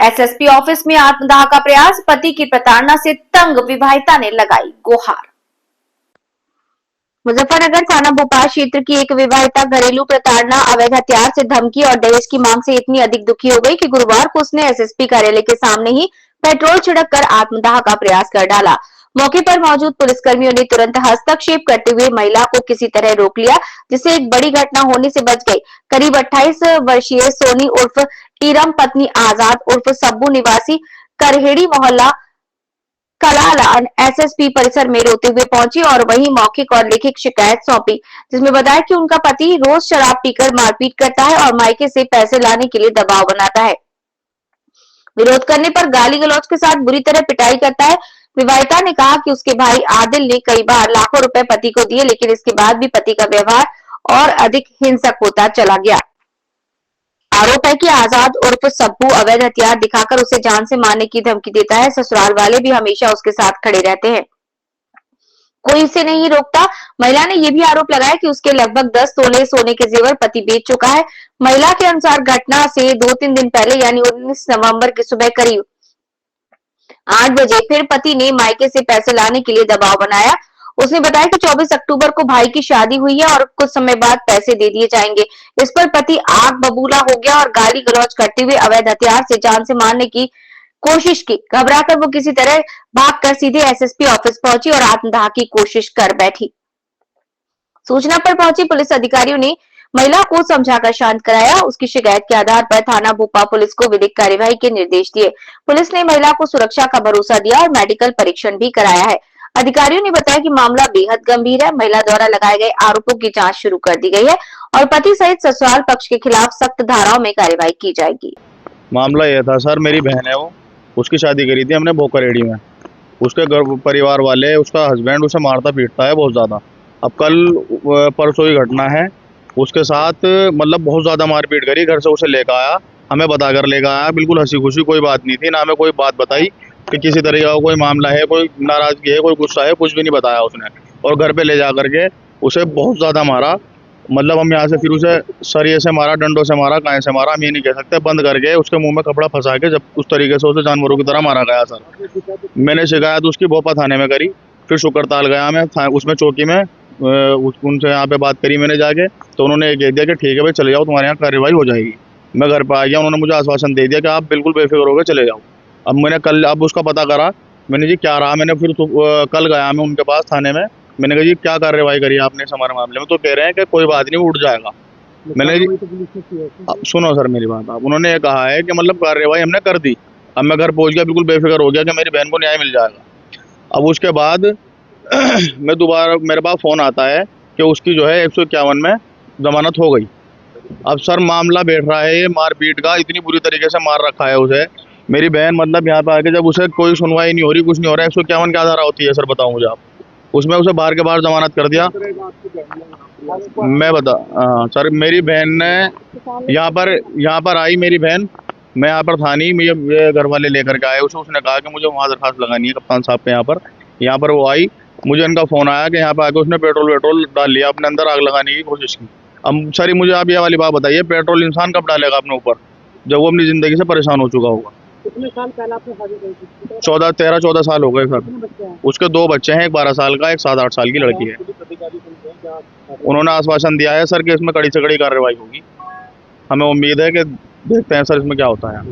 SSP office में आत्मदाह का प्रयास, पति की प्रताड़ना से तंग विवाहिता ने लगाई गुहार। मुजफ्फरनगर थाना भोपाल क्षेत्र की एक विवाहिता घरेलू प्रताड़ना, अवैध हथियार से धमकी और दहेज की मांग से इतनी अधिक दुखी हो गई कि गुरुवार को उसने एसएसपी कार्यालय के सामने ही पेट्रोल छिड़क कर आत्मदाह का प्रयास कर डाला। मौके पर मौजूद पुलिसकर्मियों ने तुरंत हस्तक्षेप करते हुए महिला को किसी तरह रोक लिया, जिससे एक बड़ी घटना होने से बच गई। करीब 28 वर्षीय सोनी उर्फ ईरम पत्नी आजाद उर्फ सब्बू निवासी करहेड़ी मोहल्ला कलाला एसएसपी परिसर में रोते हुए पहुंची और वहीं मौखिक और लिखित शिकायत सौंपी, जिसमें बताया कि उनका पति रोज शराब पीकर मारपीट करता है और मायके से पैसे लाने के लिए दबाव बनाता है। विरोध करने पर गाली गलौज के साथ बुरी तरह पिटाई करता है। विवाहिता ने कहा कि उसके भाई आदिल ने कई बार लाखों रुपए पति को दिए, लेकिन इसके बाद भी पति का व्यवहार और अधिक हिंसक होता चला गया। आरोप है कि आजाद उर्फ सब्बू अवैध हथियार दिखाकर उसे जान से मारने की धमकी देता है। ससुराल वाले भी हमेशा उसके साथ खड़े रहते हैं, कोई इसे नहीं रोकता। महिला ने यह भी आरोप लगाया कि उसके लगभग 10 तोले सोने के जेवर पति बेच चुका है। महिला के अनुसार घटना से 2-3 दिन पहले यानी 19 नवंबर की सुबह करीब 8 बजे फिर पति ने मायके से पैसे लाने के लिए दबाव बनाया। उसने बताया कि 24 अक्टूबर को भाई की शादी हुई है और कुछ समय बाद पैसे दे दिए जाएंगे। इस पर पति आग बबूला हो गया और गाली गलौज करते हुए अवैध हथियार से जान से मारने की कोशिश की। घबराकर वो किसी तरह भागकर सीधे एसएसपी ऑफिस पहुंची और आत्मदाह की कोशिश कर बैठी। सूचना पर पहुंची पुलिस अधिकारियों ने महिला को समझाकर शांत कराया। उसकी शिकायत के आधार पर थाना भोपाल पुलिस को विधिक कार्यवाही के निर्देश दिए। पुलिस ने महिला को सुरक्षा का भरोसा दिया और मेडिकल परीक्षण भी कराया है। अधिकारियों ने बताया कि मामला बेहद गंभीर है। महिला द्वारा लगाए गए आरोपों की जांच शुरू कर दी गई है और पति सहित ससुराल पक्ष के खिलाफ सख्त धाराओं में कार्रवाई की जाएगी। मामला यह था सर, मेरी बहन है, वो उसकी शादी करी थी हमने भोकरेड़ी में। उसके घर परिवार वाले, उसका हस्बैंड उसे मारता पीटता है बहुत ज़्यादा। अब कल परसों की घटना है, उसके साथ मतलब बहुत ज़्यादा मारपीट करी। घर से उसे लेकर आया, हमें बताकर लेकर आया, बिल्कुल हंसी खुशी, कोई बात नहीं थी ना, हमें कोई बात बताई कि किसी तरह का कोई मामला है, कोई नाराजगी है, कोई गुस्सा है, कुछ भी नहीं बताया उसने। और घर पे ले जा करके उसे बहुत ज़्यादा मारा। मतलब हम यहाँ से फिर उसे सरिये से मारा, डंडों से मारा, कांटे से मारा, हम ये नहीं कह सकते। बंद करके उसके मुंह में कपड़ा फंसा के जब उस तरीके से उसे जानवरों की तरह मारा गया सर। मैंने शिकायत उसकी भोपा थाने में करी, फिर शुक्रताल गया मैं उसमें चौकी में, उनसे यहाँ पे बात करी मैंने जाके, तो उन्होंने ये कह दिया कि ठीक है भाई चले जाओ, तुम्हारे यहाँ कार्रवाई हो जाएगी। मैं घर पर आ गया, उन्होंने मुझे आश्वासन दे दिया कि आप बिल्कुल बेफिक्र होकर चले जाओ। अब मैंने कल अब उसका पता करा, मैंने जी क्या रहा, मैंने फिर कल गया मैं उनके पास थाने में। मैंने कहा जी क्या कार्रवाई करी आपने इस हमारे मामले में, तो कह रहे हैं कि कोई बात नहीं, उठ जाएगा। मैंने जी सुनो सर मेरी बात, आप उन्होंने ये कहा है कि मतलब कार्रवाई हमने कर दी। अब मैं घर पहुंच गया, बिल्कुल बेफिक्र हो गया कि मेरी बहन को न्याय मिल जाएगा। अब उसके बाद मैं दोबारा, मेरे पास फ़ोन आता है कि उसकी जो है 151 में जमानत हो गई। अब सर मामला बैठ रहा है ये मारपीट का, इतनी बुरी तरीके से मार रखा है उसे मेरी बहन। मतलब यहाँ पे आके जब उसे कोई सुनवाई नहीं हो रही, कुछ नहीं हो रहा है, 151 क्या धारा होती है सर बताओ मुझे आप? उसमें उसे बाहर के बाहर जमानत कर दिया। मैं बता सर, मेरी बहन ने यहाँ पर आई मेरी बहन, मैं यहाँ पर था नहीं, मुझे घर वाले लेकर के आए उसे। उसने कहा कि मुझे वहाँ दरखास्त लगानी है कप्तान साहब के यहाँ पर वो आई, मुझे इनका फ़ोन आया कि यहाँ पे आके उसने पेट्रोल डाल लिया, अपने अंदर आग लगाने की कोशिश की। अब सर मुझे आप ये वाली बात बताइए, पेट्रोल इंसान कब डालेगा अपने ऊपर जब वो अपनी ज़िंदगी से परेशान हो चुका होगा? कितने साल पहले आपने शादी करी थी? 14 साल हो गए सर। उसके 2 बच्चे हैं, एक 12 साल का, एक 7-8 साल की लड़की है। उन्होंने आश्वासन दिया है सर कि इसमें कड़ी से कड़ी कार्रवाई होगी। हमें उम्मीद है कि देखते हैं सर इसमें क्या होता है।